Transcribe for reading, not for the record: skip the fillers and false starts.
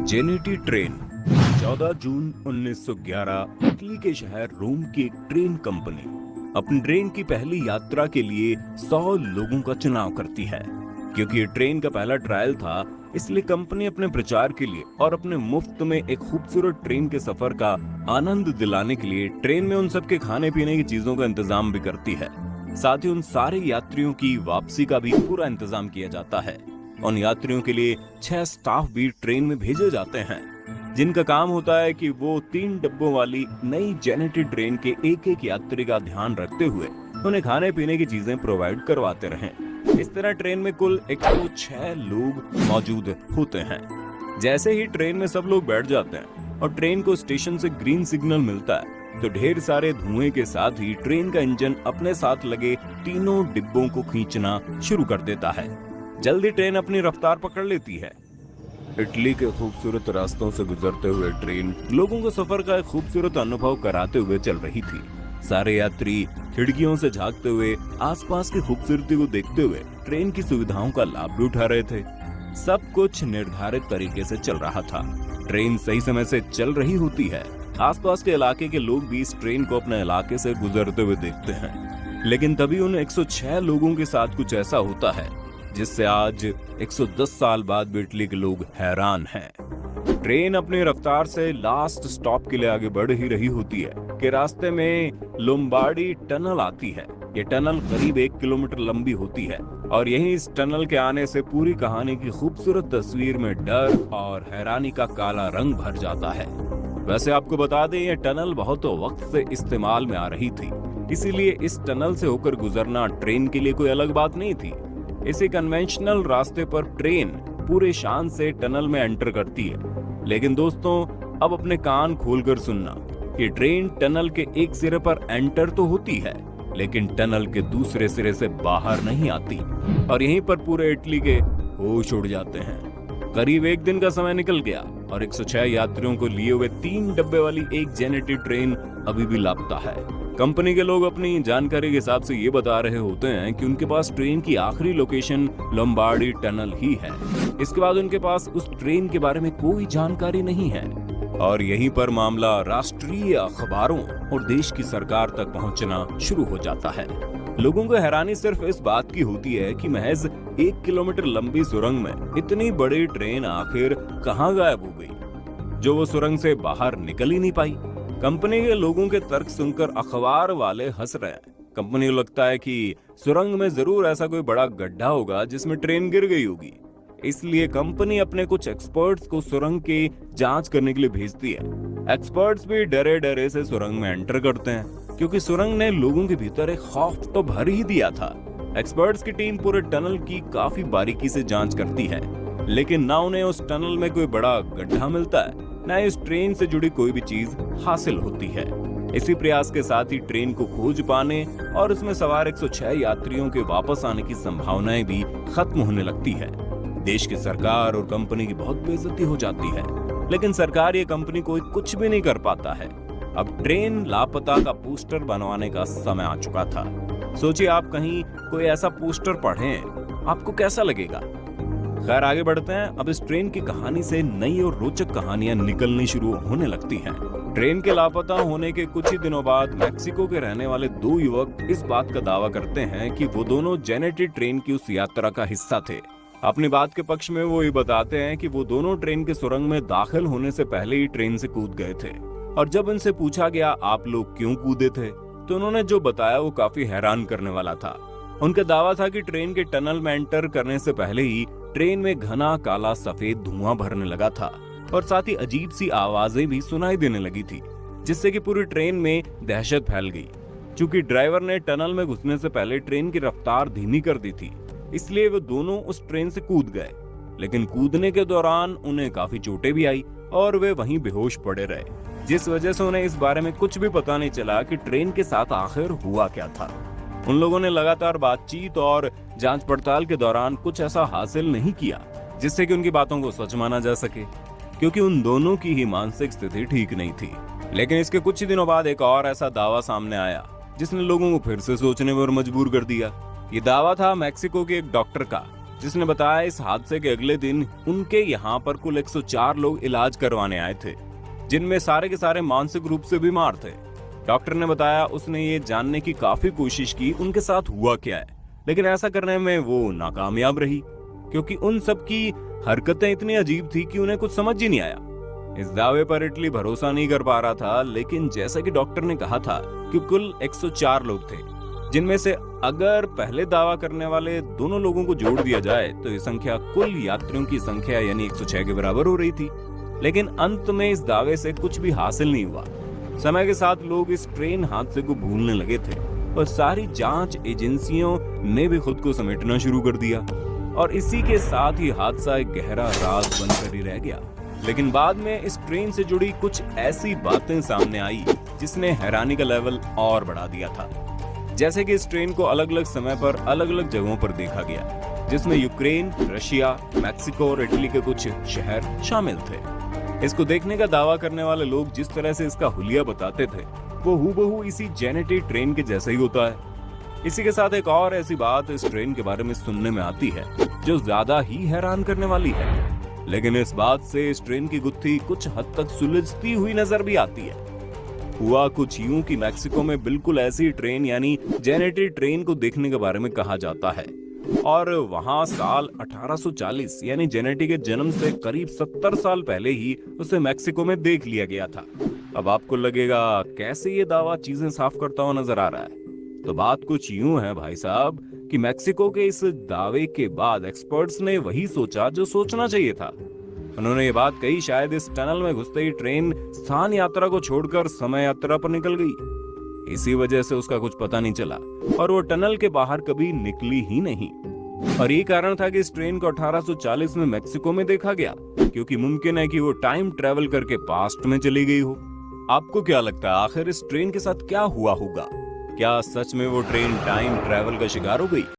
जेनेटी train 14 जून 1911 Italy के शहर रोम की एक ट्रेन कंपनी अपनी ट्रेन की पहली यात्रा के लिए 100 लोगों का चुनाव करती है। क्योंकि ये ट्रेन का पहला ट्रायल था, इसलिए कंपनी अपने प्रचार के लिए और अपने मुफ्त में एक खूबसूरत ट्रेन के सफर का आनंद दिलाने के लिए ट्रेन में उन सबके खाने पीने की चीजों का इंतजाम भी करती है। साथ ही उन सारे यात्रियों की वापसी का भी पूरा इंतजाम किया जाता है। उन यात्रियों के लिए 6 स्टाफ भी ट्रेन में भेजे जाते हैं, जिनका काम होता है कि वो 3 डब्बों वाली नई जेनेटी ट्रेन के एक एक यात्री का ध्यान रखते हुए उन्हें खाने पीने की चीजें प्रोवाइड करवाते रहें। इस तरह ट्रेन में कुल 106 लोग मौजूद होते हैं। जैसे ही ट्रेन में सब लोग बैठ जाते हैं और ट्रेन को स्टेशन से ग्रीन सिग्नल मिलता है, तो ढेर सारे धुएं के साथ ही ट्रेन का इंजन अपने साथ लगे तीनों डिब्बों को खींचना शुरू कर देता है। जल्दी ट्रेन अपनी रफ्तार पकड़ लेती है। इटली के खूबसूरत रास्तों से गुजरते हुए ट्रेन लोगों को सफर का एक खूबसूरत अनुभव कराते हुए चल रही थी। सारे यात्री खिड़कियों से झांकते हुए आसपास की खूबसूरती को देखते हुए ट्रेन की सुविधाओं का लाभ भी उठा रहे थे। सब कुछ निर्धारित तरीके से चल रहा था। ट्रेन सही समय से चल रही होती है। आसपास के इलाके के लोग भी इस ट्रेन को अपने इलाके से गुजरते हुए देखते हैं। लेकिन तभी उन 106 लोगों के साथ कुछ ऐसा होता है जिससे आज 110 साल बाद भी इटली के लोग हैरान हैं। ट्रेन अपनी रफ्तार से लास्ट स्टॉप के लिए आगे बढ़ ही रही होती है कि रास्ते में लोम्बार्डी टनल आती है। ये टनल करीब 1 किलोमीटर लंबी होती है और यहीं इस टनल के आने से पूरी कहानी की खूबसूरत तस्वीर में डर और हैरानी का काला रंग भर जाता है। वैसे आपको बता दें, ये टनल बहुत वक्त से इस्तेमाल में आ रही थी, इसीलिए इस टनल से होकर गुजरना ट्रेन के लिए कोई अलग बात नहीं थी। इसी कन्वेंशनल रास्ते पर ट्रेन पूरे शान से टनल में एंटर करती है। लेकिन दोस्तों, अब अपने कान खोलकर सुनना कि ट्रेन टनल के एक सिरे पर एंटर तो होती है, लेकिन टनल के दूसरे सिरे से बाहर नहीं आती और यहीं पर पूरे इटली के होश उड़ जाते हैं। करीब 1 दिन का समय निकल गया और 106 यात्रियों को लिए हुए 3 डब्बे वाली एक जेनेटी ट्रेन अभी भी लापता है। कंपनी के लोग अपनी जानकारी के हिसाब से ये बता रहे होते हैं कि उनके पास ट्रेन की आखिरी लोकेशन लोम्बार्डी टनल ही है। इसके बाद उनके पास उस ट्रेन के बारे में कोई जानकारी नहीं है और यहीं पर मामला राष्ट्रीय अखबारों और देश की सरकार तक पहुंचना शुरू हो जाता है। लोगों को हैरानी सिर्फ इस बात की होती है कि महज 1 किलोमीटर लंबी सुरंग में इतनी बड़ी ट्रेन आखिर कहां गायब हो गई, जो वो सुरंग से बाहर निकल ही नहीं पाई। कंपनी के लोगों के तर्क सुनकर अखबार वाले हंस रहे हैं। कंपनी को लगता है कि सुरंग में जरूर ऐसा कोई बड़ा गड्ढा होगा जिसमें ट्रेन गिर गई होगी। इसलिए कंपनी अपने कुछ एक्सपर्ट्स को सुरंग की जांच करने के लिए भेजती है। एक्सपर्ट्स भी डरे डरे से सुरंग में एंटर करते हैं, क्योंकि सुरंग ने लोगों के भीतर एक खौफ तो भर ही दिया था। एक्सपर्ट्स की टीम पूरे टनल की काफी बारीकी से जांच करती है, लेकिन ना उन्हें उस टनल में कोई बड़ा गड्ढा मिलता है, न इस ट्रेन से जुड़ी कोई भी चीज हासिल होती है। इसी प्रयास के साथ ही ट्रेन को खोज पाने और उसमें सवार 106 यात्रियों के वापस आने की संभावनाएं भी खत्म होने लगती है। देश की सरकार और कंपनी की बहुत बेइज्जती हो जाती है, लेकिन सरकार ये कंपनी को कुछ भी नहीं कर पाता है। अब ट्रेन लापता का पोस्टर बनवाने का समय आ चुका था। सोचिए, आप कहीं कोई ऐसा पोस्टर पढ़ें, आपको कैसा लगेगा? खैर, आगे बढ़ते हैं। अब इस ट्रेन की कहानी से नई और रोचक कहानियां निकलनी शुरू होने लगती हैं। ट्रेन के लापता होने के कुछ ही दिनों बाद मैक्सिको के रहने वाले 2 युवक इस बात का दावा करते हैं कि वो दोनों जेनेटी ट्रेन की उस यात्रा का हिस्सा थे। अपनी बात के पक्ष में वो ये बताते हैं कि वो दोनों ट्रेन के सुरंग में दाखिल होने से पहले ही ट्रेन से कूद गए थे, और जब उनसे पूछा गया आप लोग क्यों कूदे थे, तो उन्होंने जो बताया वो काफी हैरान करने वाला था। उनका दावा था कि ट्रेन के टनल में एंटर करने से पहले ही ट्रेन में घना काला सफेद धुआं भरने लगा था और साथ ही अजीब सी आवाजें भी सुनाई देने लगी थी, जिससे कि पूरी ट्रेन में दहशत फैल गई। चूंकि ड्राइवर ने टनल में घुसने से पहले ट्रेन की रफ्तार धीमी कर दी थी, इसलिए वो दोनों उस ट्रेन से कूद गए। लेकिन कूदने के दौरान उन्हें काफी चोटें भी आई और वे वहीं बेहोश पड़े रहे, जिस वजह से उन्हें इस बारे में कुछ भी पता नहीं चला कि ट्रेन के साथ आखिर हुआ क्या था। उन लोगों ने लगातार बातचीत और जांच पड़ताल के दौरान कुछ ऐसा हासिल नहीं किया जिससे कि उनकी बातों को सच माना जा सके, क्योंकि उन दोनों की ही मानसिक स्थिति ठीक नहीं थी। लेकिन इसके कुछ ही दिनों बाद एक और ऐसा दावा सामने आया जिसने लोगों को फिर से सोचने पर मजबूर कर दिया। ये दावा था मैक्सिको के एक डॉक्टर का, जिसने बताया इस हादसे के अगले दिन उनके यहाँ पर कुल 104 लोग इलाज करवाने आए थे, जिनमें सारे के सारे मानसिक रूप से बीमार थे। डॉक्टर ने बताया उसने ये जानने की काफी कोशिश की उनके साथ हुआ क्या है, लेकिन ऐसा करने में वो नाकामयाब रही, क्योंकि उन सब की हरकतें इतनी अजीब थी कि उन्हें कुछ समझ ही नहीं आया। इस दावे पर इटली भरोसा नहीं कर पा रहा था, लेकिन जैसा कि डॉक्टर ने कहा था कि कुल 104 लोग थे, जिनमें से अगर पहले दावा करने वाले दोनों लोगों को जोड़ दिया जाए तो ये संख्या कुल यात्रियों की संख्या यानी 106 के बराबर हो रही थी। लेकिन अंत में इस दावे से कुछ भी हासिल नहीं हुआ। समय के साथ लोग इस ट्रेन हादसे को भूलने लगे थे और सारी जांच एजेंसियों ने भी खुद को समेटना शुरू कर दिया, और इसी के साथ ही हादसा एक गहरा राज बनकर ही रह गया। लेकिन बाद में इस ट्रेन से जुड़ी कुछ ऐसी बातें सामने आई जिसने हैरानी का लेवल और बढ़ा दिया था। जैसे कि इस ट्रेन को अलग अलग समय पर अलग अलग जगहों पर देखा गया, जिसमें यूक्रेन, रशिया, मैक्सिको और इटली के कुछ शहर शामिल थे। इसको देखने का दावा करने वाले लोग जिस तरह से इसका हुलिया बताते थे वो हूबहू इसी जेनेटी ट्रेन के जैसा ही होता है। इसी के साथ एक और ऐसी बात इस ट्रेन के बारे में सुनने में आती है जो ज्यादा ही हैरान करने वाली है, लेकिन इस बात से इस ट्रेन की गुत्थी कुछ हद तक सुलझती हुई नजर भी आती है। हुआ कुछ यूं कि मैक्सिको में बिल्कुल ऐसी ट्रेन यानी जेनेटी ट्रेन को देखने के बारे में कहा जाता है, और वहां साल 1840 यानी जेनेटी के जन्म से करीब 70 साल पहले ही उसे मैक्सिको में देख लिया गया था। अब आपको लगेगा कैसे ये दावा चीजें साफ करता हुआ नजर आ रहा है, तो बात कुछ यूं है भाई साहब कि मैक्सिको के इस दावे के बाद एक्सपर्ट्स ने वही सोचा जो सोचना चाहिए था। उन्होंने ये बात कही शायद इस टनल में घुसते ही ट्रेन स्थान यात्रा को छोड़कर समय यात्रा पर निकल गई। इसी वजह से उसका कुछ पता नहीं चला और वो टनल के बाहर कभी निकली ही नहीं। और ये कारण था कि इस ट्रेन को 1840 में मैक्सिको में देखा गया, क्योंकि मुमकिन है कि वो टाइम ट्रेवल करके पास्ट में चली गई हो। आपको क्या लगता है आखिर इस ट्रेन के साथ क्या हुआ होगा? क्या सच में वो ट्रेन टाइम ट्रेवल का शिकार हो गई?